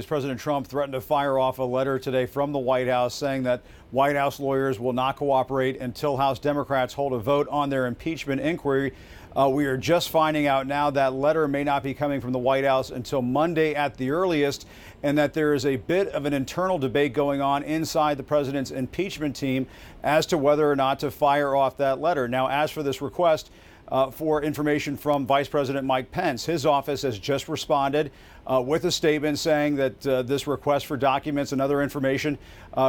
President Trump threatened to fire off a letter today from the White House saying that White House lawyers will not cooperate until House Democrats hold a vote on their impeachment inquiry. We are just finding out now that letter may not be coming from the White House until Monday at the earliest, and that there is a bit of an internal debate going on inside the president's impeachment team as to whether or not to fire off that letter. Now, as for this request for information from Vice President Mike Pence, his office has just responded with a statement saying that this request for documents and other information,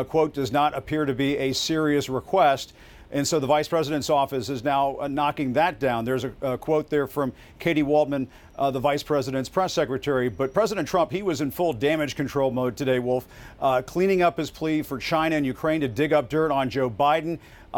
quote, does not appear to be a serious request. And so the vice president's office is now knocking that down. There's a quote there from Katie Waldman, the vice president's press secretary. But President Trump, he was in full damage control mode today, Wolf, cleaning up his plea for China and Ukraine to dig up dirt on Joe Biden.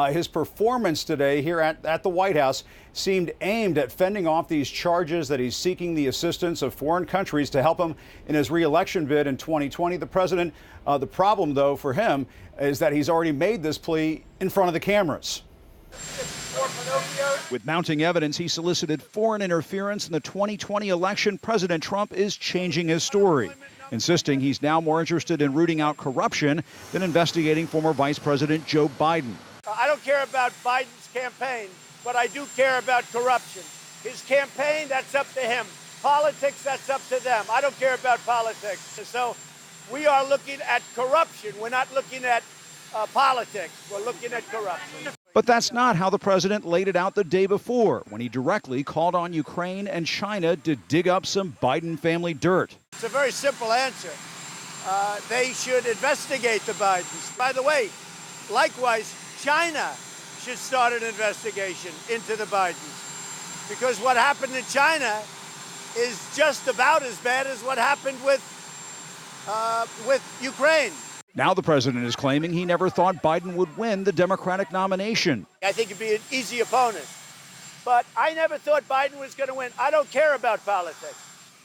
His performance today here at the White House seemed aimed at fending off these charges that he's seeking the assistance of foreign countries to help him in his re-election bid in 2020. The president, the problem, though, for him is that he's already made this plea in front of the cameras. With mounting evidence he solicited foreign interference in the 2020 election, President Trump is changing his story, insisting he's now more interested in rooting out corruption than investigating former Vice President Joe Biden. I don't care about Biden's campaign, but I do care about corruption. His campaign, that's up to him. Politics, that's up to them. I don't care about politics. So we are looking at corruption. We're not looking at politics. We're looking at corruption. But that's not how the president laid it out the day before, when he directly called on Ukraine and China to dig up some Biden family dirt. It's a very simple answer. They should investigate the Bidens. By the way, likewise, China should start an investigation into the Bidens, because what happened in China is just about as bad as what happened with Ukraine. Now the president is claiming he never thought Biden would win the Democratic nomination. I think it'd be an easy opponent, but I never thought Biden was going to win. I don't care about politics,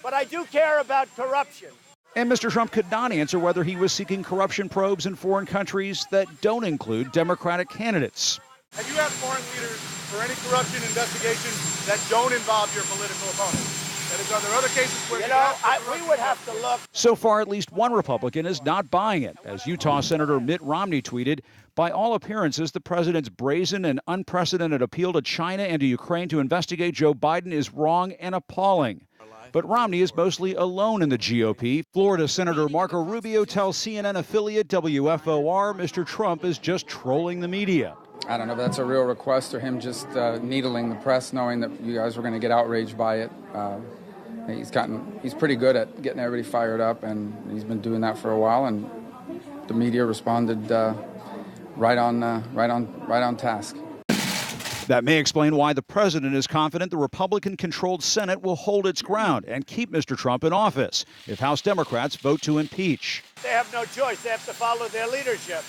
but I do care about corruption. And Mr. Trump could not answer whether he was seeking corruption probes in foreign countries that don't include Democratic candidates. Have you asked foreign leaders for any corruption investigations that don't involve your political opponents? Are there other cases where we would have to look? So far, at least one Republican is not buying it. As Utah Senator Mitt Romney tweeted, by all appearances, the president's brazen and unprecedented appeal to China and to Ukraine to investigate Joe Biden is wrong and appalling. But Romney is mostly alone in the GOP. Florida Senator Marco Rubio tells CNN affiliate WFOR Mr. Trump is just trolling the media. I don't know if that's a real request or him just needling the press, knowing that you guys were going to get outraged by it. He's pretty good at getting everybody fired up, and he's been doing that for a while. And the media responded right on task. That may explain why the president is confident the Republican-controlled Senate will hold its ground and keep Mr. Trump in office if House Democrats vote to impeach. They have no choice. They have to follow their leadership.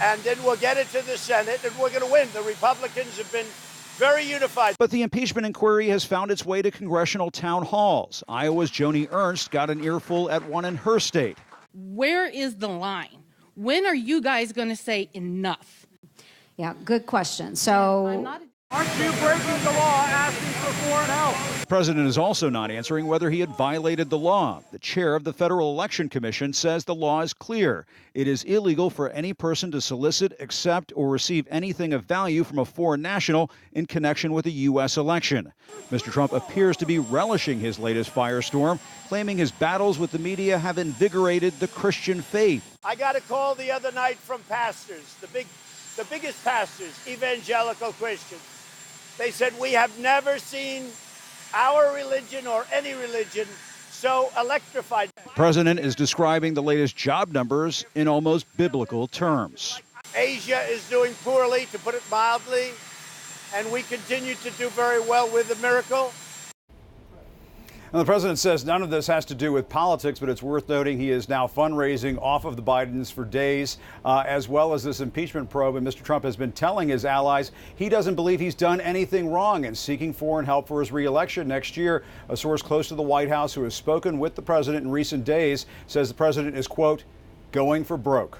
And then we'll get it to the Senate, and we're going to win. The Republicans have been very unified. But the impeachment inquiry has found its way to congressional town halls. Iowa's Joni Ernst got an earful at one in her state. Where is the line? When are you guys going to say enough? Yeah, good question. So, aren't you breaking the law asking for foreign help? The president is also not answering whether he had violated the law. The chair of the Federal Election Commission says the law is clear. It is illegal for any person to solicit, accept, or receive anything of value from a foreign national in connection with a U.S. election. Mr. Trump appears to be relishing his latest firestorm, claiming his battles with the media have invigorated the Christian faith. I got a call the other night from pastors, the biggest pastors, evangelical Christians. They said, we have never seen our religion or any religion so electrified. The president is describing the latest job numbers in almost biblical terms. Asia is doing poorly, to put it mildly, and we continue to do very well with the miracle. And the president says none of this has to do with politics, but it's worth noting he is now fundraising off of the Bidens for days, as well as this impeachment probe. And Mr. Trump has been telling his allies he doesn't believe he's done anything wrong in seeking foreign help for his re-election next year. A source close to the White House who has spoken with the president in recent days says the president is, quote, going for broke.